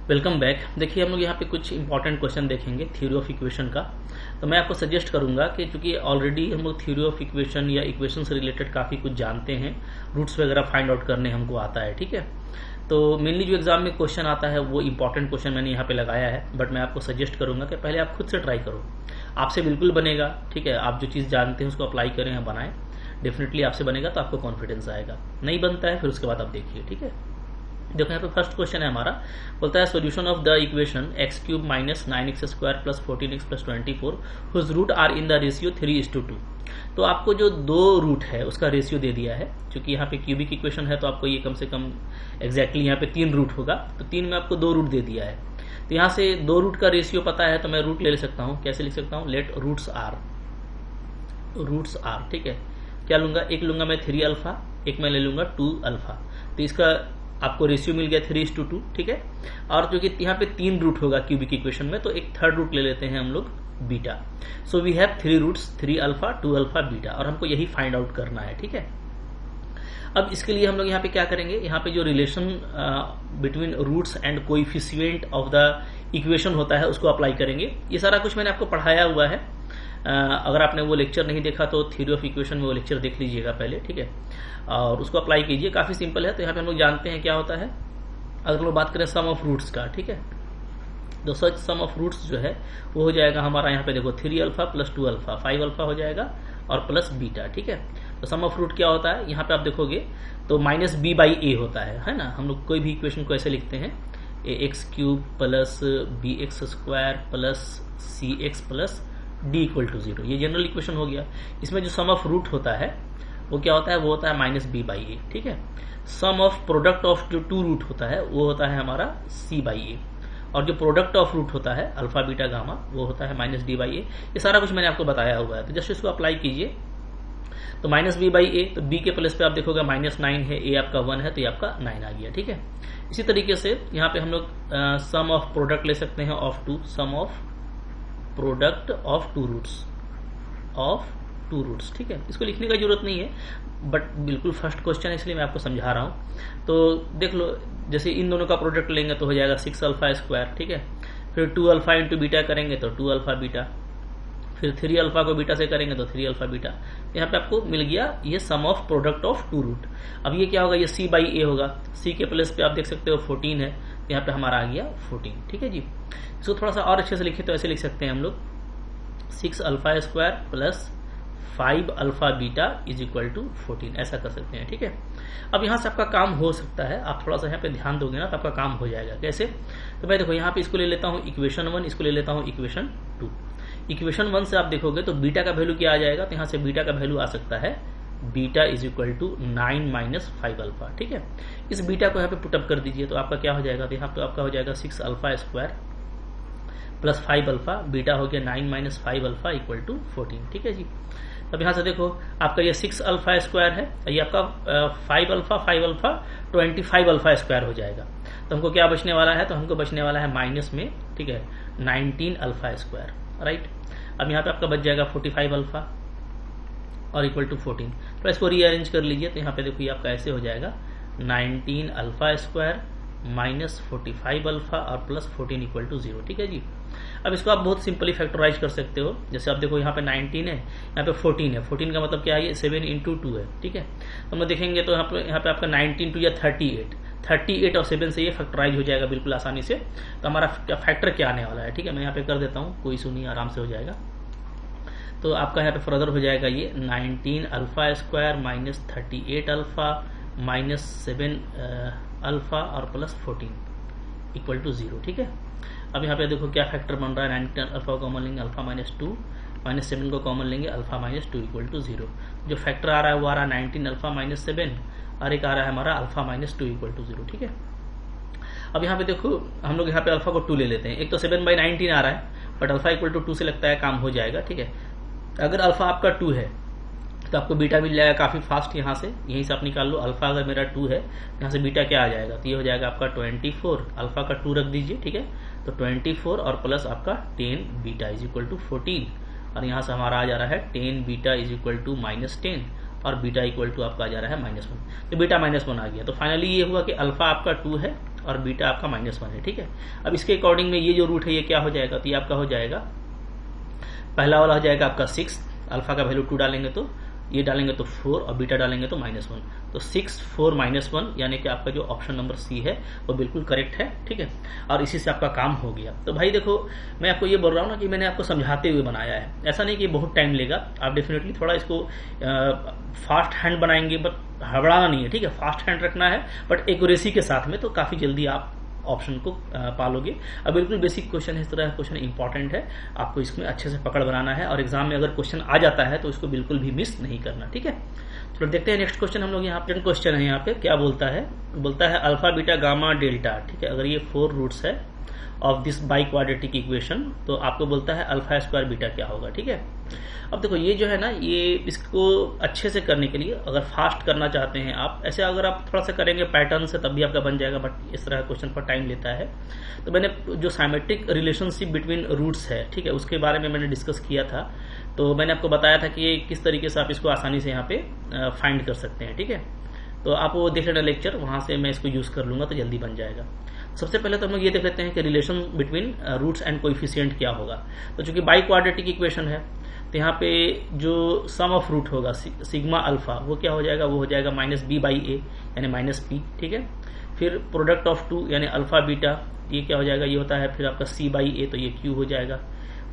Welcome back. देखिए हम लोग यहाँ पे कुछ इंपॉर्टेंट क्वेश्चन देखेंगे थ्योरी ऑफ इक्वेशन का। तो मैं आपको सजेस्ट करूंगा कि चूंकि ऑलरेडी हम लोग थ्योरी ऑफ इक्वेशन या इक्वेशन से रिलेटेड काफ़ी कुछ जानते हैं, रूट्स वगैरह फाइंड आउट करने हमको आता है, ठीक है। तो मेनली जो एग्जाम में क्वेश्चन आता है वो इंपॉर्टेंट क्वेश्चन मैंने यहाँ पे लगाया है, बट मैं आपको सजेस्ट करूंगा कि पहले आप खुद से ट्राई करो। आपसे बिल्कुल बनेगा, ठीक है। आप जो चीज़ जानते हैं उसको अप्लाई करें या बनाएं, डेफिनेटली आपसे बनेगा तो आपको कॉन्फिडेंस आएगा। नहीं बनता है फिर उसके बाद आप देखिए, ठीक है। देखो यहाँ पे फर्स्ट क्वेश्चन है हमारा, बोलता है solution of the equation X cube minus 9x square plus 14x plus 24 whose root are in the ratio 3:2। तो आपको जो दो रूट है उसका रेशियो दे दिया है। क्योंकि यहाँ पे क्यूबिक इक्वेशन है तो आपको ये कम से कम एग्जैक्टली यहाँ पे 3 रूट होगा, तो 3 में आपको 2 रूट दे दिया है। तो यहाँ से 2 रूट का रेशियो पता है तो मैं रूट ले सकता हूँ। कैसे लिख सकता हूँ? लेट रूट्स आर, ठीक है। क्या लूंगा? एक लूंगा मैं 3 अल्फा, एक मैं ले लूंगा 2 अल्फा। तो इसका आपको रेशियो मिल गया 3:2, ठीक है। और जो कि यहाँ पे 3 रूट होगा क्यूबिक इक्वेशन में, तो एक थर्ड रूट ले लेते हैं हम लोग beta. So we have 3 roots, 3 alpha 2 alpha beta, और हमको यही फाइंड आउट करना है, ठीक है। अब इसके लिए हम लोग यहाँ पे क्या करेंगे, यहाँ पे जो relation between roots and coefficient of the equation होता है उसको अप्लाई करेंगे। ये सारा कुछ मैंने आपको पढ़ाया हुआ है। अगर आपने वो लेक्चर नहीं देखा तो थ्योरी ऑफ इक्वेशन में वो लेक्चर देख लीजिएगा पहले, ठीक है, और उसको अप्लाई कीजिए। काफी सिंपल है। तो यहाँ पे हम लोग जानते हैं क्या होता है। अगर हम लोग बात करें सम ऑफ रूट्स का, ठीक है, तो सच सम ऑफ रूट्स जो है वो हो जाएगा हमारा, यहाँ पे देखो 3 अल्फा प्लस 2 अल्फा 5 अल्फा हो जाएगा और प्लस बीटा, ठीक है। तो सम ऑफ रूट क्या होता है, यहाँ पे आप देखोगे तो माइनस बी बाई ए होता है ना। हम लोग कोई भी इक्वेशन को ऐसे लिखते हैं, ax cube plus bx square plus cx plus d equal to 0। ये जनरल इक्वेशन हो गया। इसमें जो सम ऑफ रूट होता है वो क्या होता है, वो होता है माइनस बी बाई ए, ठीक है। सम ऑफ प्रोडक्ट ऑफ जो 2 रूट होता है वो होता है हमारा सी बाई ए, और जो प्रोडक्ट ऑफ रूट होता है अल्फा बीटा गामा वो होता है माइनस डी बाई ए। ये सारा कुछ मैंने आपको बताया हुआ है। तो जस्ट इसको अप्लाई कीजिए। तो माइनस बी बाई ए, तो बी के प्लेस पे आप देखोगे -9 है, ए आपका 1 है, तो ये आपका 9 आ गया, ठीक है। इसी तरीके से यहाँ पे हम लोग सम ऑफ प्रोडक्ट ले सकते हैं of 2, sum of product of 2 roots, ठीक है। इसको लिखने का जरूरत नहीं है, बट बिल्कुल फर्स्ट क्वेश्चन है इसलिए मैं आपको समझा रहा हूँ। तो देख लो, जैसे इन दोनों का प्रोडक्ट लेंगे तो हो जाएगा 6 अल्फा स्क्वायर, ठीक है। फिर 2 अल्फा इंटू बीटा करेंगे तो 2 अल्फा बीटा, फिर 3 अल्फा को बीटा से करेंगे तो 3 अल्फा बीटा। यहाँ पे आपको मिल गया ये सम ऑफ प्रोडक्ट ऑफ 2 रूट। अब ये क्या होगा, ये सी बाई ए होगा। सी के प्लेस पे आप देख सकते हो 14 है, यहाँ पे हमारा आ गया 14, ठीक है जी। इसको थोड़ा सा और अच्छे से लिखे तो ऐसे लिख सकते हैं हम लोग 6 alpha square plus 5 alpha beta is equal to 14, ऐसा कर सकते हैं, ठीक है। अब यहाँ से आपका काम हो सकता है, आप थोड़ा सा यहाँ पे ध्यान दोगे ना तो आपका काम हो जाएगा। कैसे? तो मैं देखो यहाँ पे इसको ले लेता हूँ इक्वेशन 1, इसको ले लेता हूँ इक्वेशन 2। इक्वेशन 1 से आप देखोगे तो बीटा का वैल्यू क्या आ जाएगा, तो यहाँ से बीटा का वैल्यू आ सकता है beta is equal to 9 minus 5 alpha, ठीक है। इस बीटा को यहाँ पे पुटअप कर दीजिए तो आपका क्या हो जाएगा, तो यहाँ पे आपका हो जाएगा 6 alpha square plus 5 alpha, beta हो गया 9 माइनस 5 अल्फा इक्वल टू 14, ठीक है जी। अब यहाँ से देखो आपका ये 6 अल्फा स्क्वायर है, ये आपका 5 अल्फा 25 अल्फा स्क्वायर हो जाएगा। तो हमको क्या बचने वाला है, तो हमको बचने वाला है माइनस में, ठीक है, 19 अल्फा स्क्वायर, राइट। अब यहाँ पे आपका बच जाएगा 45 अल्फा और इक्वल टू 14। तो इसको रीअरेंज कर लीजिए तो यहाँ पे देखो ये आपका ऐसे हो जाएगा 19 अल्फा स्क्वायर माइनस 45 अल्फा और प्लस 14 इक्वल टू 0, ठीक है जी। अब इसको आप बहुत सिंपली फैक्टराइज कर सकते हो। जैसे आप देखो यहाँ पे 19 है, यहाँ पे 14 है। 14 का मतलब क्या है, 7 इंटू 2 है, ठीक है। तो हम लोग देखेंगे तो यहाँ पे आपका 19 टू या 38 और 7 से ये फैक्टराइज हो जाएगा बिल्कुल आसानी से। तो हमारा फैक्टर क्या आने वाला है, ठीक है। मैं यहाँ पे कर देता हूँ, कोई इशू नहीं, आराम से हो जाएगा। तो आपका यहाँ पे फर्दर हो जाएगा ये 19 alpha square minus 38 alpha minus 7 alpha और प्लस 14 इक्वल टू 0, ठीक है। अब यहाँ पे देखो क्या फैक्टर बन रहा है, 19 अल्फा को कॉमन लेंगे अल्फा माइनस 2, माइनस 7 को कॉमन लेंगे अल्फा माइनस 2 इक्वल टू 0। जो फैक्टर आ रहा है वो आ रहा है 19 अल्फा माइनस 7 और एक आ रहा है हमारा अल्फा माइनस 2 इक्वल टू 0, ठीक है। अब यहाँ पे देखो हम लोग यहाँ पे अल्फा को 2 ले लेते हैं। एक तो 7/19 आ रहा है, बट अल्फा इक्वल टू 2 से लगता है काम हो जाएगा, ठीक है। अगर अल्फा आपका 2 है तो आपको बीटा मिल जाएगा काफी फास्ट। यहाँ से यहीं से आप निकाल लो, अल्फा अगर मेरा 2 है, यहाँ से बीटा क्या आ जाएगा, तो ये हो जाएगा आपका 24, अल्फा का 2 रख दीजिए, ठीक है। तो 24 और प्लस आपका 10 बीटा इज इक्वल टू 14, और यहाँ से हमारा आ जा रहा है 10 बीटा इज इक्वल टू -10 और बीटा इक्वल टू आपका आ जा रहा है -1। तो बीटा -1 आ गया। तो फाइनली ये हुआ कि अल्फा आपका 2 है और बीटा आपका -1 है, ठीक है। अब इसके अकॉर्डिंग में ये जो रूट है ये क्या हो जाएगा, तो ये आपका हो जाएगा, पहला वाला हो जाएगा आपका 6, अल्फा का वैल्यू 2 डालेंगे तो ये डालेंगे तो 4 और बीटा डालेंगे तो -1, तो 6 4 -1 यानी कि आपका जो ऑप्शन नंबर सी है वो बिल्कुल करेक्ट है, ठीक है। और इसी से आपका काम हो गया। तो भाई देखो, मैं आपको ये बोल रहा हूँ ना कि मैंने आपको समझाते हुए बनाया है, ऐसा नहीं कि बहुत टाइम लेगा। आप डेफिनेटली थोड़ा इसको फास्ट हैंड बनाएंगे, बट हड़बड़ाना नहीं है, ठीक है। फास्ट हैंड रखना है बट एक्यूरेसी के साथ में, तो काफ़ी जल्दी आप ऑप्शन को पालोगे। अब बिल्कुल बेसिक क्वेश्चन है, इस तरह क्वेश्चन इंपॉर्टेंट है, आपको इसमें अच्छे से पकड़ बनाना है और एग्जाम में अगर क्वेश्चन आ जाता है तो इसको बिल्कुल भी मिस नहीं करना, ठीक है। चलो देखते हैं नेक्स्ट क्वेश्चन हम लोग यहाँ पे। क्वेश्चन है यहाँ पे क्या बोलता है अल्फा बीटा गामा डेल्टा, ठीक है। अगर ये 4 रूट्स है of this by quadratic equation, तो आपको बोलता है अल्फा स्क्वायर बीटा क्या होगा, ठीक है। अब देखो ये जो है ना, ये इसको अच्छे से करने के लिए अगर फास्ट करना चाहते हैं आप, ऐसे अगर आप थोड़ा सा करेंगे पैटर्न से तब भी आपका बन जाएगा, बट इस तरह क्वेश्चन पर टाइम लेता है। तो मैंने जो साइमेट्रिक रिलेशनशिप बिटवीन रूट्स है, ठीक है, उसके बारे में मैंने डिस्कस किया था। तो मैंने आपको बताया था कि किस तरीके से आप इसको आसानी से यहाँ पे फाइंड कर सकते हैं, ठीक है। तो आप वो देख लेना लेक्चर, वहाँ से मैं इसको यूज़ कर लूँगा तो जल्दी बन जाएगा। सबसे पहले तो हम लोग ये देख लेते हैं कि relation between roots and coefficient क्या होगा। तो चूंकि बाई क्वाड्रेटिक इक्वेशन है, तो यहाँ पे जो सम ऑफ रूट होगा सिग्मा अल्फा, वो क्या हो जाएगा, वो हो जाएगा -b/a यानी -p, ठीक है। फिर प्रोडक्ट ऑफ 2 यानी अल्फा बीटा, ये क्या हो जाएगा, ये होता है फिर आपका c/a, तो ये q हो जाएगा।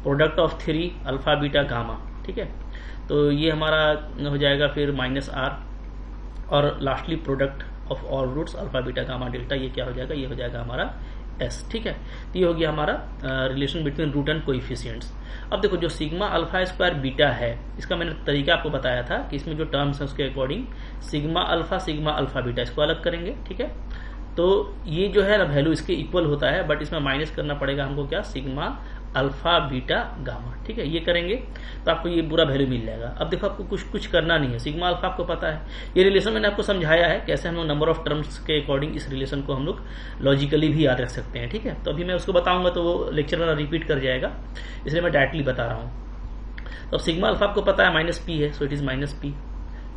Product of 3 alpha beta gamma, ठीक है, तो ये हमारा हो जाएगा फिर -r, और lastly product of all roots alpha beta gamma delta, ये क्या हो जाएगा, ये हो जाएगा हमारा s, ठीक है। तो ये हो गया हमारा relation between root and coefficients. अब देखो जो सिग्मा अल्फा स्क्वायर बीटा है, इसका मैंने तरीका आपको बताया था कि इसमें जो टर्म्स है उसके अकॉर्डिंग सिग्मा अल्फा बीटा इसको अलग करेंगे, ठीक है। तो ये जो है ना वैल्यू इसके इक्वल होता है, बट इसमें माइनस करना पड़ेगा हमको क्या, सिग्मा अल्फा बीटा गामा, ठीक है। ये करेंगे तो आपको ये पूरा वैल्यू मिल जाएगा। अब देखो आपको कुछ करना नहीं है, सिग्मा अल्फा आपको पता है, ये रिलेशन मैंने आपको समझाया है कैसे हम लोग नंबर ऑफ टर्म्स के अकॉर्डिंग इस रिलेशन को हम लोग लॉजिकली भी याद रख सकते हैं, ठीक है। तो अभी मैं उसको बताऊंगा तो वो लेक्चर वाला रिपीट कर जाएगा, इसलिए मैं डायरेक्टली बता रहा हूँ। तो सिग्मा अल्फा आपको पता है -p है, so it is -p।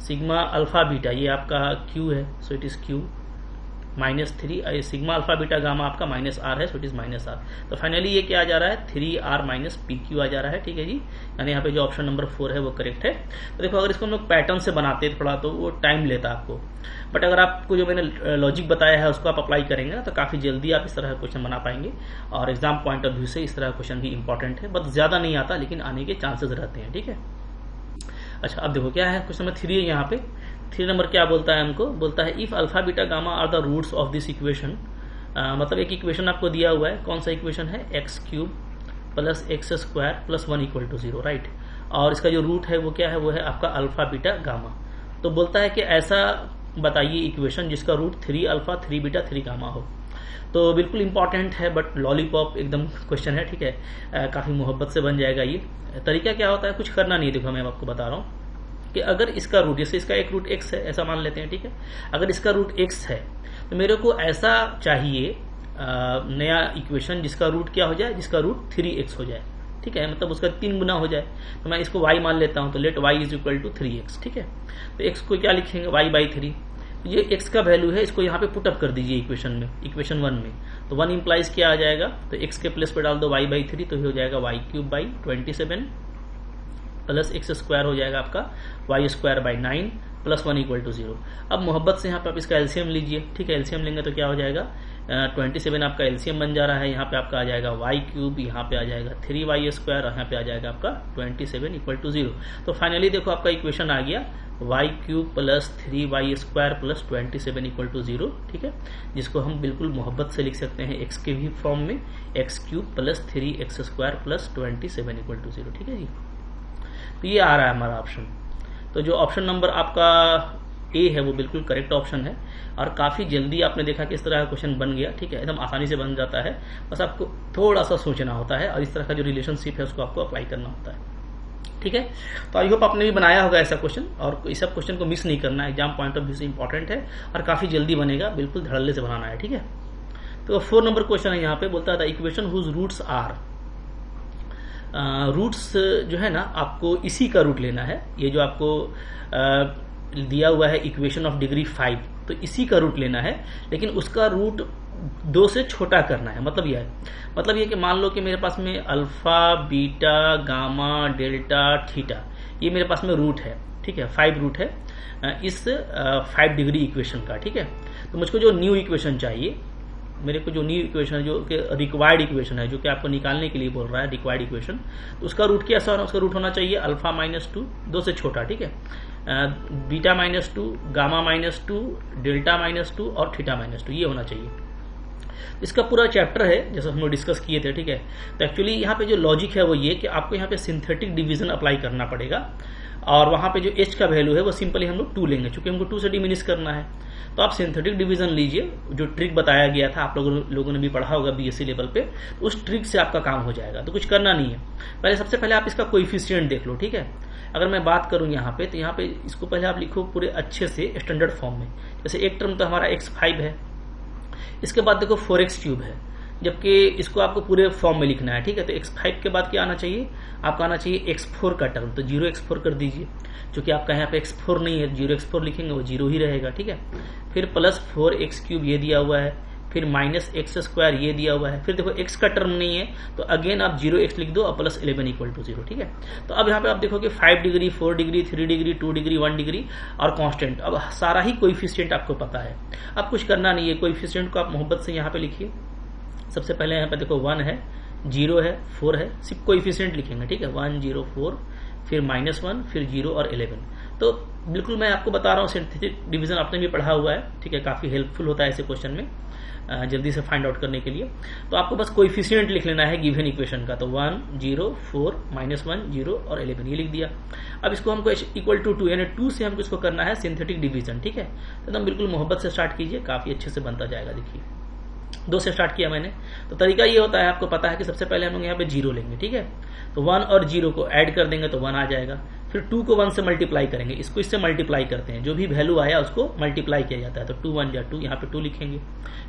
Sigma alpha beta ये आपका q है, so it is q -3। Sigma alpha beta gamma आपका -r है, सो इट इज -r। तो फाइनली ये क्या आ जा रहा है, 3r - pq आ जा रहा है, ठीक है जी। यानी यहाँ पे जो ऑप्शन नंबर 4 है वो करेक्ट है। तो देखो अगर इसको हम लोग पैटर्न से बनाते थोड़ा तो वो टाइम लेता आपको, बट अगर आपको जो मैंने लॉजिक बताया है उसको आप अप्लाई करेंगे ना, तो काफ़ी जल्दी आप इस तरह का क्वेश्चन बना पाएंगे। और एग्जाम पॉइंट ऑफ व्यू से इस तरह का क्वेश्चन भी इंपॉर्टेंट है, बट ज़्यादा नहीं आता लेकिन आने के चांसेस रहते हैं, ठीक है। अच्छा अब देखो क्या है, क्वेश्चन नंबर 3 है यहाँ पे। 3 नंबर क्या बोलता है हमको, बोलता है if alpha beta gamma are the roots of this equation. मतलब एक इक्वेशन आपको दिया हुआ है, कौन सा इक्वेशन है, x³ + x² + 1 = 0, राइट। और इसका जो रूट है वो क्या है, वो है आपका अल्फा बीटा गामा। तो बोलता है कि ऐसा बताइए इक्वेशन जिसका रूट 3 अल्फा 3 बीटा 3 गामा हो। तो बिल्कुल इंपॉर्टेंट है, बट लॉलीपॉप एकदम क्वेश्चन है, ठीक है। काफ़ी मोहब्बत से बन जाएगा ये। तरीका क्या होता है, कुछ करना नहीं है। देखो मैं आपको बता रहा हूँ कि अगर इसका रूट, जैसे इसका एक रूट x है ऐसा मान लेते हैं, ठीक है। अगर इसका रूट x है तो मेरे को ऐसा चाहिए नया इक्वेशन जिसका रूट क्या हो जाए, जिसका रूट 3x हो जाए, ठीक है। मतलब उसका 3 गुना हो जाए। तो मैं इसको y मान लेता हूँ, तो लेट y = 3x, ठीक है। तो x को क्या लिखेंगे, y/3। ये x का वैल्यू है, इसको यहाँ पे पुटअप कर दीजिए इक्वेशन में, इक्वेशन 1 में। तो 1 इंप्लाइज क्या आ जाएगा, तो x के प्लेस पे डाल दो y/3, तो ये हो जाएगा y³ + x² हो जाएगा आपका y² 9 + 1 = 0। अब मोहब्बत से यहाँ पे आप इसका एलसीएम लीजिए, ठीक है। एलसीएम लेंगे तो क्या हो जाएगा, 27 आपका एलसीएम बन जा रहा है। यहाँ पे आपका आ जाएगा y³, यहाँ पे आ जाएगा 3y² और यहाँ पे आ जाएगा आपका 27 = 0। तो फाइनली देखो आपका इक्वेशन आ गया y³ + 3y² + 27 = 0, ठीक है। जिसको हम बिल्कुल मोहब्बत से लिख सकते हैं x के भी फॉर्म में, x³ + 3x² + 27 = 0, ठीक है जी। तो ये आ रहा है हमारा ऑप्शन। तो जो ऑप्शन नंबर आपका ए है वो बिल्कुल करेक्ट ऑप्शन है, और काफ़ी जल्दी आपने देखा कि इस तरह का क्वेश्चन बन गया, ठीक है। एकदम आसानी से बन जाता है, बस आपको थोड़ा सा सोचना होता है और इस तरह का जो रिलेशनशिप है उसको आपको अप्लाई करना होता है, ठीक है। तो आई होप आपने भी बनाया होगा ऐसा क्वेश्चन, और इस सब क्वेश्चन को मिस नहीं करना है, एग्जाम पॉइंट ऑफ व्यू से इंपॉर्टेंट है और काफ़ी जल्दी बनेगा, बिल्कुल धड़ल्ले से बनाना है, ठीक है। तो 4 नंबर क्वेश्चन है यहाँ पे, बोलता है the equation whose roots are. Roots जो है ना, आपको इसी का रूट लेना है। ये जो आपको दिया हुआ है इक्वेशन ऑफ डिग्री 5, तो इसी का रूट लेना है, लेकिन उसका रूट 2 से छोटा करना है। मतलब यह है, मतलब ये कि मान लो कि मेरे पास में alpha, beta, gamma, delta, theta, ये मेरे पास में रूट है, ठीक है, 5 रूट है इस 5 डिग्री इक्वेशन का, ठीक है। तो मुझको जो न्यू इक्वेशन चाहिए, मेरे को जो न्यू इक्वेशन जो कि रिक्वायर्ड इक्वेशन है, जो कि आपको निकालने के लिए बोल रहा है रिक्वायर्ड इक्वेशन, तो उसका रूट कैसा होना, उसका रूट होना चाहिए अल्फा -2, 2 से छोटा, ठीक है, बीटा -2, गामा -2, डेल्टा -2 और थीटा -2, ये होना चाहिए। इसका पूरा चैप्टर है जैसे हम लोग डिस्कस किए थे, ठीक है। तो एक्चुअली यहाँ पे जो लॉजिक है वो ये कि आपको यहाँ पे सिंथेटिक डिवीजन अप्लाई करना पड़ेगा, और वहाँ पे जो h का वैल्यू है वो सिंपली हम लोग 2 लेंगे, क्योंकि हमको 2 से डिमिनिश करना है। तो आप सिंथेटिक डिवीजन लीजिए, जो ट्रिक बताया गया था, आप लोगों ने भी पढ़ा होगा बीएससी लेवल पे, तो उस ट्रिक से आपका काम हो जाएगा। तो कुछ करना नहीं है, पहले सबसे पहले आप इसका कोएफिशिएंट देख लो, ठीक है। अगर मैं बात करूं यहाँ पे, तो यहाँ पे इसको पहले आप लिखो पूरे अच्छे से स्टैंडर्ड फॉर्म में। जैसे एक टर्म तो हमारा x5 है, इसके बाद देखो 4x³ है, जबकि इसको आपको पूरे फॉर्म में लिखना है, ठीक है। तो x5 के बाद क्या आना चाहिए, आपका आना चाहिए x4 का टर्म, तो 0x4 कर दीजिए, क्योंकि आपका यहाँ पे x4 नहीं है, 0x4 लिखेंगे वो 0 ही रहेगा, ठीक है। फिर प्लस 4x³ ये दिया हुआ है, फिर -x² ये दिया हुआ है, फिर देखो x का टर्म नहीं है तो अगेन आप 0x लिख दो और प्लस 11 = 0, ठीक है। तो अब यहाँ पे आप देखो कि 5 degree, 4 degree, 3 degree, 2 degree, 1 degree और कांस्टेंट। अब सारा ही कोएफिशिएंट आपको पता है, अब कुछ करना नहीं है, कोएफिशिएंट को आप मोहब्बत से यहाँ पे लिखिए। सबसे पहले यहाँ पे देखो 1 है, 0 है, 4 है, सिर्फ कोएफिशिएंट लिखेंगे, ठीक है, 1 0 4, फिर -1, फिर 0 और 11। तो बिल्कुल मैं आपको बता रहा हूँ, सिंथेटिक डिवीजन आपने भी पढ़ा हुआ है, ठीक है, काफी हेल्पफुल होता है ऐसे क्वेश्चन में जल्दी से फाइंड आउट करने के लिए। तो आपको बस कोएफिशिएंट लिख लेना है गिवन इक्वेशन का, तो 1 0 4 -1 0 और 11 ये लिख दिया। अब इसको हमको = 2 यानी 2 से हमको इसको करना है सिंथेटिक डिवीजन, ठीक है। तो एकदम बिल्कुल मोहब्बत से स्टार्ट कीजिए, काफी अच्छे से बनता जाएगा। देखिए 2 से स्टार्ट किया मैंने, तो तरीका ये होता है, आपको पता है कि सबसे पहले हम लोग यहाँ पे 0 लेंगे, ठीक है। तो 1 और 0 को ऐड कर देंगे तो 1 आ जाएगा, फिर 2 को 1 से मल्टीप्लाई करेंगे, इसको इससे मल्टीप्लाई करते हैं, जो भी वैल्यू आया उसको मल्टीप्लाई किया जाता है, तो 2 1 2, यहाँ पे 2 लिखेंगे,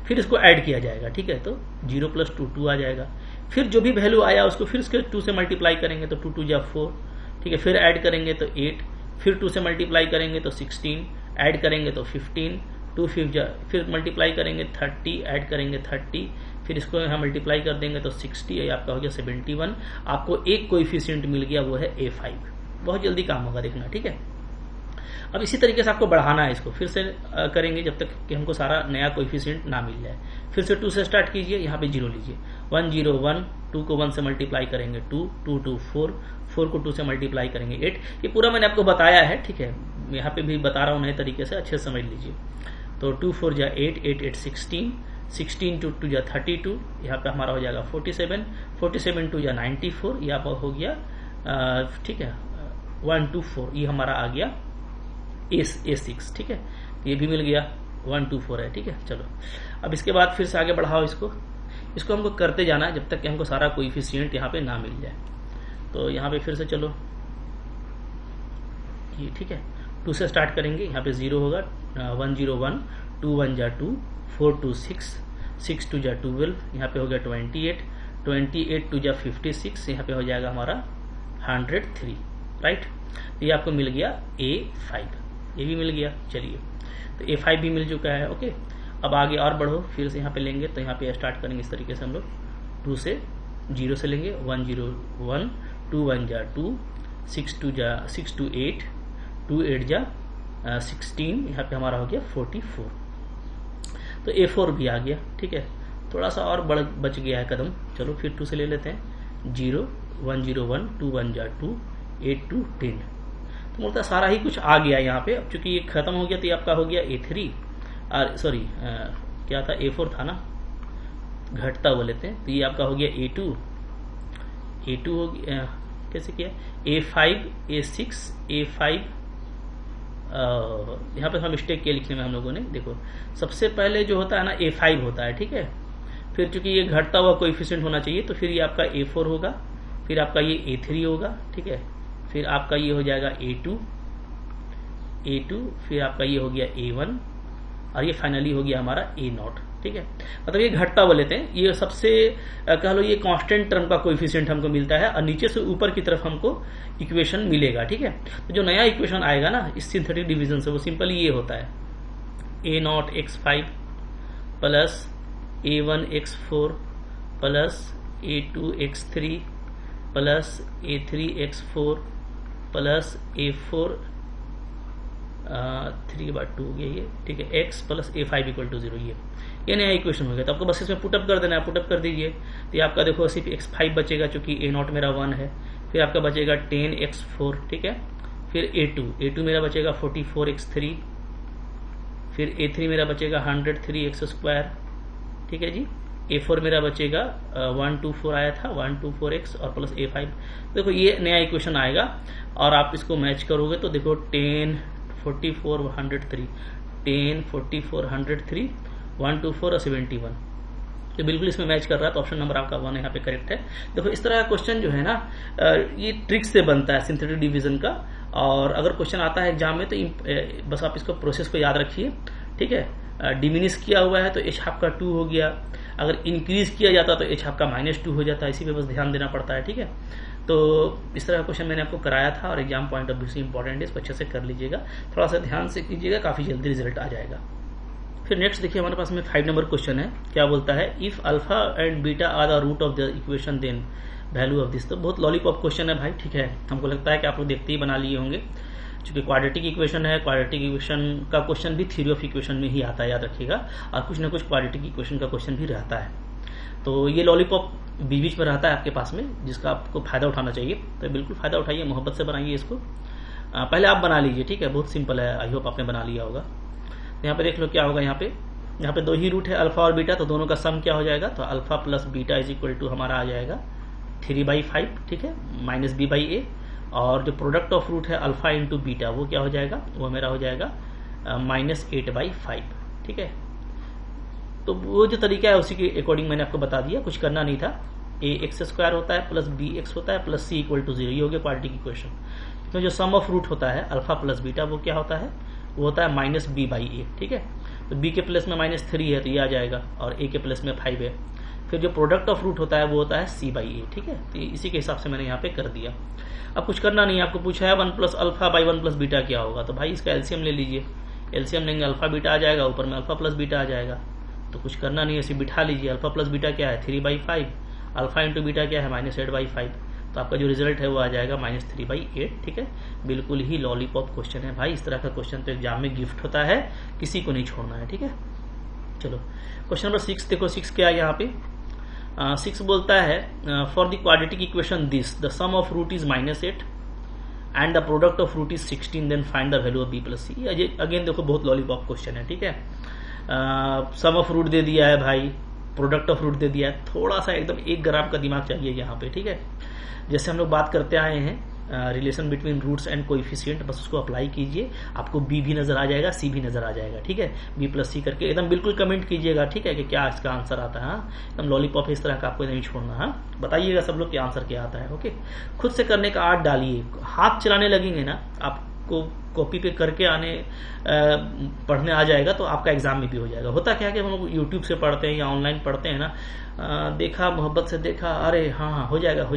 फिर इसको ऐड किया जाएगा, ठीक है। तो 0 + 2 2 आ जाएगा, फिर जो भी वैल्यू आया उसको फिर इसके 2 से मल्टीप्लाई करेंगे तो 2 2 4, ठीक है, फिर ऐड करेंगे तो 8, फिर 2 से मल्टीप्लाई करेंगे तो 16, ऐड करेंगे तो 15, 2 फिर मल्टीप्लाई करेंगे 30, ऐड करेंगे 30, फिर इसको यहाँ मल्टीप्लाई कर देंगे तो 60, आपका हो गया 71। आपको एक कोएफिशिएंट मिल गया, वो है A5। बहुत जल्दी काम होगा, देखना, ठीक है। अब इसी तरीके से आपको बढ़ाना है, इसको फिर से करेंगे जब तक कि हमको सारा नया कोएफिशिएंट ना मिल जाए। फिर से 2 से स्टार्ट कीजिए, यहाँ पे 0 लीजिए, 1 0 1, 2 को 1 से मल्टीप्लाई करेंगे 2 2 2 4, 4 को 2 से मल्टीप्लाई करेंगे 8। ये पूरा मैंने आपको बताया है, ठीक है, यहाँ पे भी बता रहा हूँ नए तरीके से, अच्छे से समझ लीजिए। तो 2 4 जा 8, 8 8 16, 16 2 2 जा 32, यहाँ पे हमारा हो जाएगा 47, 47 2 जा 94, यहाँ पर हो गया ठीक है 1 2 4, ये हमारा आ गया A6, ठीक है। ये भी मिल गया, 1 2 4 है, ठीक है। चलो अब इसके बाद फिर से आगे बढ़ाओ, इसको हमको करते जाना है जब तक कि हमको सारा कोएफिशिएंट यहाँ पे ना मिल जाए। तो यहाँ पे फिर से चलो, ये ठीक है, 2 से स्टार्ट करेंगे, यहाँ पे 0 होगा, 1 0 1, 2 1 जा 2, 4 2 6, 6 2 जा 12, यहाँ पे हो गया 28, 28 2 जा 56, यहाँ पे हो जाएगा हमारा 103, राइट। ये आपको मिल गया A5, ये भी मिल गया। चलिए, तो A5 भी मिल चुका है, ओके। अब आगे और बढ़ो, फिर से यहाँ पे लेंगे, तो यहाँ पे स्टार्ट करेंगे इस तरीके से हम लोग, 2 से 0 से लेंगे, 1 0 1, 2 1 जा 2, 6 2 जा 6 2 8, 2 8 जा 16, यहाँ पे हमारा हो गया 44। तो A4 भी आ गया, ठीक है। थोड़ा सा और बच गया है कदम, चलो फिर 2 से ले लेते हैं, 0 1 0 1, 2 1 जा 2, 8 2 10। तो बोलता सारा ही कुछ आ गया यहाँ पे। अब चूंकि ये खत्म हो गया तो ये आपका हो गया A3, सॉरी क्या था, A4 था ना, घटता हुआ लेते हैं, तो ये आपका हो गया A2 हो गया, कैसे किया, A5 A6 A5। यहाँ पे हम मिस्टेक किया लिखने में हम लोगों ने, देखो सबसे पहले जो होता है ना A5 होता है, ठीक है। फिर चूंकि ये घटता हुआ कोएफिशिएंट होना चाहिए, तो फिर ये आपका A4 होगा, फिर आपका ये A3 होगा, ठीक है, फिर आपका ये हो जाएगा A2, फिर आपका ये हो गया A1 और ये फाइनली हो गया हमारा A0, ठीक है। मतलब ये घटता हुआ लेते हैं, ये सबसे कह लो ये कांस्टेंट टर्म का कोएफिशिएंट हमको मिलता है, और नीचे से ऊपर की तरफ हमको इक्वेशन मिलेगा, ठीक है। तो जो नया इक्वेशन आएगा ना इस सिंथेटिक डिवीजन से, वो सिंपली ये होता है A0 x5 plus a1x4 plus a2x3 plus a3x4 plus a4 3/2 हो गया ये, ठीक है, x plus a5 equal to 0। ये नया इक्वेशन हो गया। तो आपको बस इसमें पुटअप कर देना है, पुटअप कर दीजिए। तो ये आपका देखो सिर्फ x5 बचेगा चूंकि a0 मेरा 1 है, फिर आपका बचेगा 10x4, ठीक है, फिर a2 मेरा बचेगा 44x3, फिर a3 मेरा बचेगा 103x², ठीक है जी, a4 मेरा बचेगा 124 आया था 124x और प्लस a5। देखो ये नया इक्वेशन आएगा और आप इसको मैच करोगे तो देखो 10 44 103 10 44 103 124 और 71, तो बिल्कुल इसमें मैच कर रहा है। तो ऑप्शन नंबर आपका 1 यहाँ पे करेक्ट है। देखो इस तरह का क्वेश्चन जो है ना ये ट्रिक से बनता है सिंथेटिक डिवीजन का, और अगर क्वेश्चन आता है एग्जाम में तो बस आप इसको प्रोसेस को याद रखिए, ठीक है। डिमिनिश किया हुआ है तो h आपका 2 हो गया, अगर इंक्रीज किया जाता तो h आपका -2 हो जाता है, इसी पे बस ध्यान देना पड़ता है, ठीक है। तो इस तरह का क्वेश्चन मैंने आपको कराया था और एग्जाम पॉइंट ऑफ व्यू से इंपॉर्टेंट है, इसको अच्छे से कर लीजिएगा, थोड़ा सा ध्यान से कीजिएगा, काफी जल्दी रिजल्ट आ जाएगा। फिर नेक्स्ट देखिए हमारे पास में 5 नंबर क्वेश्चन है, क्या बोलता है, if alpha and beta are the root of the equation then value of this. तो बहुत लॉलीपॉप क्वेश्चन है भाई, ठीक है, हमको लगता है कि आप लोग देखते ही बना लिए होंगे, क्योंकि क्वाड्रेटिक इक्वेशन है। क्वाड्रेटिक इक्वेशन का क्वेश्चन भी थ्योरी ऑफ इक्वेशन में ही आता है, याद रखिएगा, और कुछ ना कुछ क्वाड्रेटिक इक्वेशन का क्वेश्चन भी रहता है। तो ये लॉलीपॉप बीच में रहता है आपके पास में, जिसका आपको फायदा उठाना चाहिए, तो बिल्कुल फायदा उठाइए, मोहब्बत से बनाइए इसको। पहले आप बना लीजिए, ठीक है, बहुत सिंपल है, आई होप आपने बना लिया होगा। यहाँ पे देख लो क्या होगा, यहाँ पे 2 ही रूट है अल्फा और बीटा, तो दोनों का सम क्या हो जाएगा, तो alpha plus beta is equal to हमारा आ जाएगा 3/5, ठीक है, माइनस b/a, और जो प्रोडक्ट ऑफ रूट है अल्फा इंटू बीटा वो क्या हो जाएगा, वो मेरा हो जाएगा -8/5, ठीक है। तो वो जो तरीका है उसी के अकॉर्डिंग मैंने आपको बता दिया, कुछ करना नहीं था। ax² होता है प्लस bx होता है प्लस c इक्वल टू 0, ये हो गया क्वाड्रेटिक इक्वेशन। तो जो सम ऑफ रूट होता है अल्फा प्लस बीटा वो क्या होता है, वो होता है -b/a, ठीक है। तो b के प्लस में -3 है तो ये आ जाएगा, और a के प्लस में 5 है। फिर जो प्रोडक्ट ऑफ रूट होता है वो होता है c/a, ठीक है। तो इसी के हिसाब से मैंने यहाँ पे कर दिया। अब कुछ करना नहीं, आपको पूछा है 1 plus alpha by 1 plus beta क्या होगा, तो भाई इसका एलसीएम ले लीजिए। एलसीएम लेंगे अल्फा बीटा आ जाएगा, ऊपर में अल्फा प्लस बीटा आ जाएगा। तो कुछ करना नहीं है, इसे बिठा लीजिए। अल्फा प्लस बीटा क्या है 3/5, अल्फा इंटू बीटा क्या है -8/5, तो आपका जो रिजल्ट है वो आ जाएगा -3/8, ठीक है। बिल्कुल ही लॉलीपॉप क्वेश्चन है भाई, इस तरह का क्वेश्चन तो एग्जाम में गिफ्ट होता है, किसी को नहीं छोड़ना है, ठीक है। चलो क्वेश्चन नंबर 6 देखो, 6 क्या है यहाँ पे, 6 बोलता है for the quadratic equation this the sum of root is -8 and the product of root is 16, then find the value of b plus c। Again देखो बहुत लॉलीपॉप क्वेश्चन है, ठीक है। सम ऑफ रूट दे दिया है भाई, प्रोडक्ट ऑफ रूट दे दिया है, थोड़ा सा एकदम 1 ग्राम का दिमाग चाहिए यहाँ पे, ठीक है। जैसे हम लोग बात करते आए हैं relation between roots and coefficient, बस उसको अप्लाई कीजिए, आपको b भी नजर आ जाएगा, c भी नजर आ जाएगा, ठीक है। b प्लस c करके एकदम बिल्कुल कमेंट कीजिएगा, ठीक है, कि क्या इसका आंसर आता है। एकदम लॉलीपॉप है, इस तरह का आपको नहीं छोड़ना है, बताइएगा सब लोग कि आंसर क्या आता है, ओके। खुद से करने का आर्ट डालिए, हाथ चलाने लगेंगे ना, आपको कॉपी पे करके पढ़ने आ जाएगा तो आपका एग्जाम में भी हो जाएगा। होता क्या है कि हम लोग यूट्यूब से पढ़ते हैं या ऑनलाइन पढ़ते हैं ना, देखा मोहब्बत से देखा, अरे हाँ हो जाएगा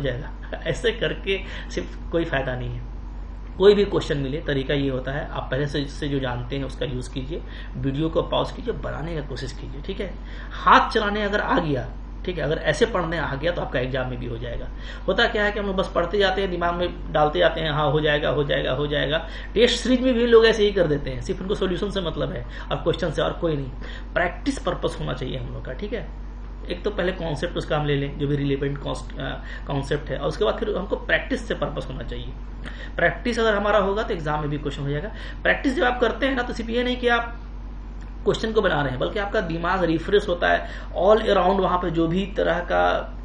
ऐसे करके सिर्फ कोई फायदा नहीं है। कोई भी क्वेश्चन मिले, तरीका ये होता है, आप पहले से जो जानते हैं उसका यूज कीजिए, वीडियो को पॉज कीजिए, बनाने का कोशिश कीजिए, ठीक है। हाथ चलाने अगर आ गया, ठीक है, अगर ऐसे पढ़ने आ गया तो आपका एग्जाम में भी हो जाएगा। होता क्या है कि हम लोग बस पढ़ते जाते हैं, दिमाग में डालते जाते हैं, हाँ हो जाएगा। टेस्ट सीरीज में भी लोग ऐसे ही कर देते हैं, सिर्फ उनको सॉल्यूशन से मतलब है और क्वेश्चन से, और कोई नहीं। प्रैक्टिस पर्पस होना चाहिए हम लोग का, ठीक है। एक तो पहले कॉन्सेप्ट उसका हम ले लें, जो भी रिलेवेंट कॉन्सेप्ट है, और उसके बाद फिर हमको प्रैक्टिस से पर्पस होना चाहिए। प्रैक्टिस अगर हमारा होगा तो एग्जाम में भी क्वेश्चन हो जाएगा। प्रैक्टिस जब आप करते हैं ना, तो सिर्फ ये नहीं कि आप क्वेश्चन को बना रहे हैं, बल्कि आपका दिमाग रिफ्रेश होता है ऑल अराउंड, वहां पे जो भी तरह का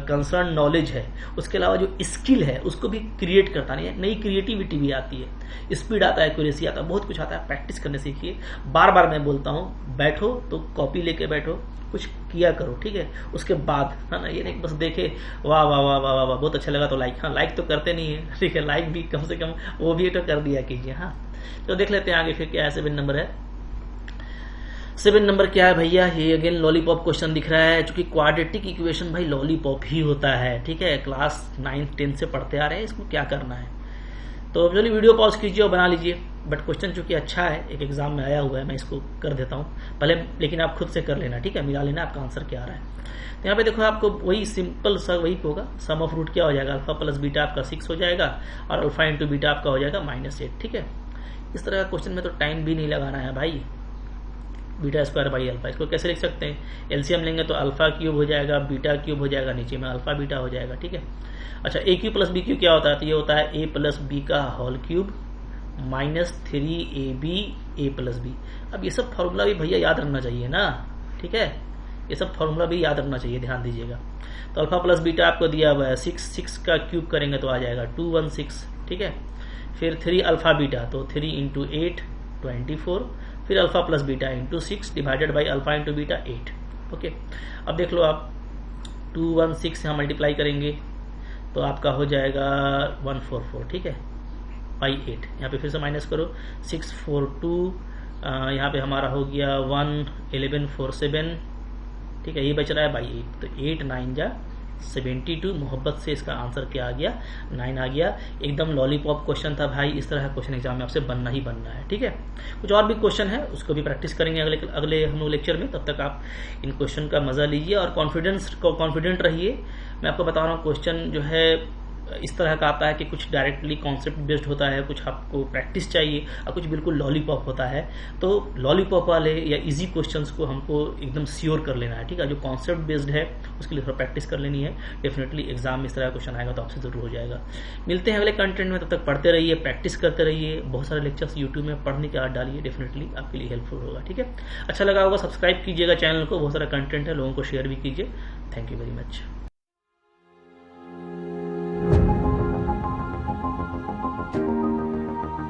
कंसर्न नॉलेज है, उसके अलावा जो स्किल है उसको भी क्रिएट करता नहीं है, नई क्रिएटिविटी भी आती है, स्पीड आता है, एक्यूरेसी आता है, बहुत कुछ आता है। प्रैक्टिस करने सीखिए। बार बार मैं बोलता हूँ, बैठो तो कॉपी लेके बैठो, कुछ किया करो, ठीक है। उसके बाद है ना, ये नहीं बस देखे वाह वाह वाह वाह वाह बहुत अच्छा लगा तो लाइक, हाँ लाइक तो करते नहीं है, ठीक है, लाइक भी कम से कम वो भी तो कर दिया कीजिए। हाँ तो देख लेते हैं आगे फिर क्या है। 7 नंबर है, 7 नंबर क्या है भैया, ये अगेन लॉलीपॉप क्वेश्चन दिख रहा है, क्योंकि क्वाड्रेटिक इक्वेशन भाई लॉलीपॉप ही होता है, ठीक है। क्लास 9th 10th से पढ़ते आ रहे हैं, इसको क्या करना है। तो चलिए वीडियो पॉज कीजिए और बना लीजिए। बट क्वेश्चन चूंकि अच्छा है, एक एग्जाम में आया हुआ है, मैं इसको कर देता हूँ पहले, लेकिन आप खुद से कर लेना, ठीक है, मिला लेना आपका आंसर क्या आ रहा है। तो यहाँ पे देखो आपको वही सिंपल सा वही होगा, सम ऑफ रूट क्या हो जाएगा, अल्फा प्लस बीटा आपका 6 हो जाएगा और अल्फा इंटू बीटा आपका हो जाएगा -8, ठीक है। इस तरह का क्वेश्चन में तो टाइम भी नहीं लगाना है भाई। बीटा स्क्वायर बाई अल्फा, इसको कैसे लिख सकते हैं, एलसीएम लेंगे तो अल्फा क्यूब हो जाएगा, बीटा क्यूब हो जाएगा, नीचे में अल्फा बीटा हो जाएगा, ठीक है। अच्छा, A cube plus B cube क्या होता है, तो ये होता है ए प्लस बी का whole cube -3ab a plus B. अब ये सब फॉर्मूला भी भैया याद रखना चाहिए ना, ठीक है, ये सब फॉर्मूला भी याद रखना चाहिए, ध्यान दीजिएगा। तो अल्फा प्लस बीटा आपको दिया हुआ है 6 का क्यूब करेंगे तो आ जाएगा 216, ठीक है। फिर 3 अल्फा बीटा, तो 3 इंटू 8 24, फिर alpha plus beta into 6 divided by alpha into beta 8, okay. अब देख लो आप 216 से हम मल्टीप्लाई करेंगे तो आपका हो जाएगा 144, ठीक है, बाई 8। यहाँ पे फिर से माइनस करो, 642, यहाँ पे हमारा हो गया 1147, ठीक है, ये बच रहा है बाई 8, तो 8 9 जा 72। मोहब्बत से इसका आंसर क्या आ गया, 9 आ गया। एकदम लॉलीपॉप क्वेश्चन था भाई, इस तरह का क्वेश्चन एग्जाम में आपसे बनना ही बनना है, ठीक है। कुछ और भी क्वेश्चन है, उसको भी प्रैक्टिस करेंगे अगले हम लोग लेक्चर में। तब तक आप इन क्वेश्चन का मजा लीजिए और कॉन्फिडेंट रहिए। मैं आपको बता रहा हूँ क्वेश्चन जो है इस तरह का आता है कि कुछ डायरेक्टली कॉन्सेप्ट बेस्ड होता है, कुछ आपको प्रैक्टिस चाहिए, और कुछ बिल्कुल लॉलीपॉप होता है। तो लॉलीपॉप वाले या इजी क्वेश्चंस को हमको एकदम श्योर कर लेना है, ठीक है। जो कॉन्सेप्ट बेस्ड है उसके लिए थोड़ा प्रैक्टिस कर लेनी है, डेफिनेटली एग्जाम में इस तरह का क्वेश्चन आएगा तो आपसे जरूर हो जाएगा। मिलते हैं अगले कंटेंट में, तब तक पढ़ते रहिए, प्रैक्टिस करते रहिए। बहुत सारे लेक्चर्स यूट्यूब में पढ़ने की आदत डालिए, डेफिनेटली आपके लिए हेल्पफुल होगा, ठीक है। अच्छा लगा होगा सब्सक्राइब कीजिएगा चैनल को, बहुत सारा कंटेंट है, लोगों को शेयर भी कीजिए। Thank you very much.